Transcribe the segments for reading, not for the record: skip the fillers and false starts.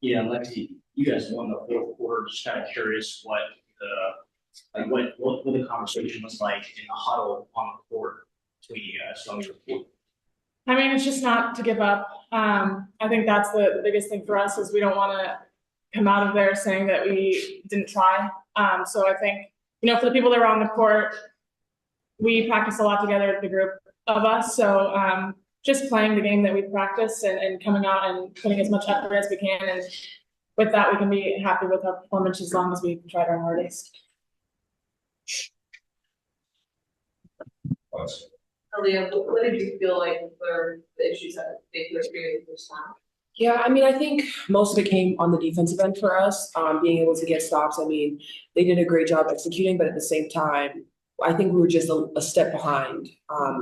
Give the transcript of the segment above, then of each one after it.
Yeah, Lexie, you guys won the fourth quarter. Just kind of curious what the conversation was like in the huddle on the court between you guys. I mean, it's just not to give up. I think that's the biggest thing for us is we don't want to come out of there saying that we didn't try. So I think, for the people that were on the court, we practice a lot together, the group of us. So just playing the game that we practice and coming out and putting as much effort as we can. And with that, we can be happy with our performance as long as we tried our hardest. Aliyah, what did you feel like were the issues that they were experiencing this time? Yeah, I mean, I think most of it came on the defensive end for us, being able to get stops. I mean, they did a great job executing, but at the same time, I think we were just a step behind.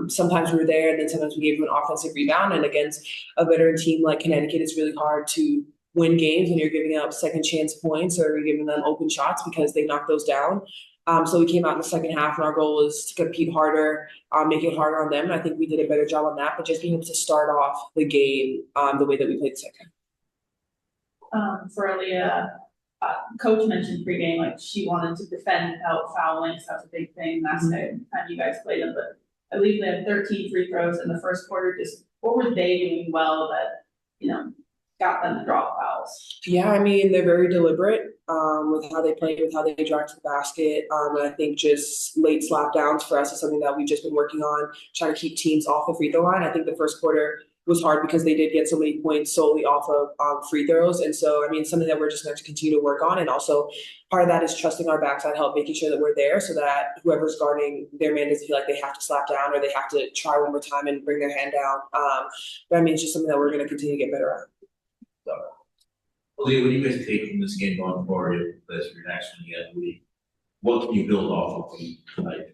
Sometimes we were there, and then sometimes we gave them an offensive rebound. And against a veteran team like Connecticut, it's really hard to win games when you're giving up second chance points or you're giving them open shots because they knock those down. So we came out in the second half, and our goal was to compete harder, make it harder on them. And I think we did a better job on that, but just being able to start off the game the way that we played the second. For Aliyah, Coach mentioned pregame, like she wanted to defend without fouling, so that's a big thing. Last time you guys played them, but I believe they had 13 free throws in the first quarter. Just what were they doing well that, got them to draw fouls? Yeah, I mean, they're very deliberate with how they play, with how they drive to the basket. And I think just late slap downs for us is something that we've just been working on, trying to keep teams off the free throw line. I think the first quarter was hard because they did get so many points solely off of free throws. And so, I mean, something that we're just going to continue to work on. And also part of that is trusting our backside help, making sure that we're there so that whoever's guarding their man doesn't feel like they have to slap down or they have to try one more time and bring their hand down. But I mean, it's just something that we're going to continue to get better at. Aliyah, what do you guys take from this game going forward as your next one again? What can you build off of tonight?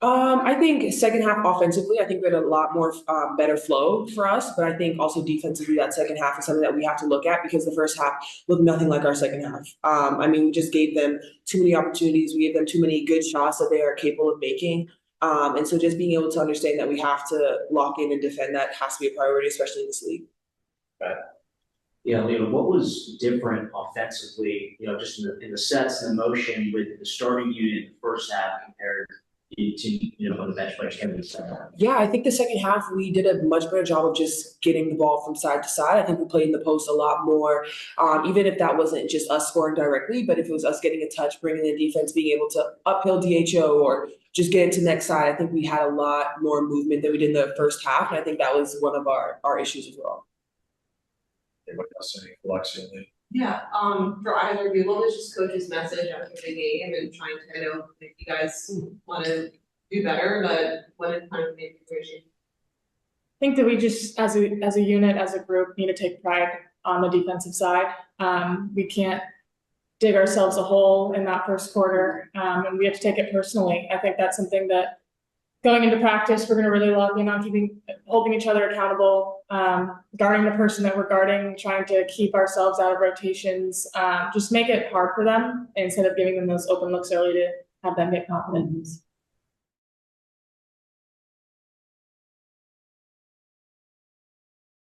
I think second half offensively, I think we had a lot more better flow for us, but I think also defensively that second half is something that we have to look at because the first half looked nothing like our second half. I mean, we just gave them too many opportunities. We gave them too many good shots that they are capable of making. And so just being able to understand that we have to lock in and defend that has to be a priority, especially in this league. Right. Yeah, Aliyah, what was different offensively, just in the sets and the motion with the starting unit in the first half compared to, on the bench players coming in the second half? Yeah, I think the second half we did a much better job of just getting the ball from side to side. I think we played in the post a lot more, even if that wasn't just us scoring directly, but if it was us getting a touch, bringing the defense, being able to uphill DHO or just get into next side. I think we had a lot more movement than we did in the first half, and I think that was one of our issues as well. Anybody else saying Lexie? Yeah, for either of you, what was just Coach's message after the game and trying to, I know if you guys want to do better, but what did kind of make you vision? I think that we just, as a unit, as a group, need to take pride on the defensive side. We can't dig ourselves a hole in that first quarter, and we have to take it personally. I think that's something that going into practice, we're going to really love, holding each other accountable, guarding the person that we're guarding, trying to keep ourselves out of rotations, just make it hard for them instead of giving them those open looks early to have them get confidence.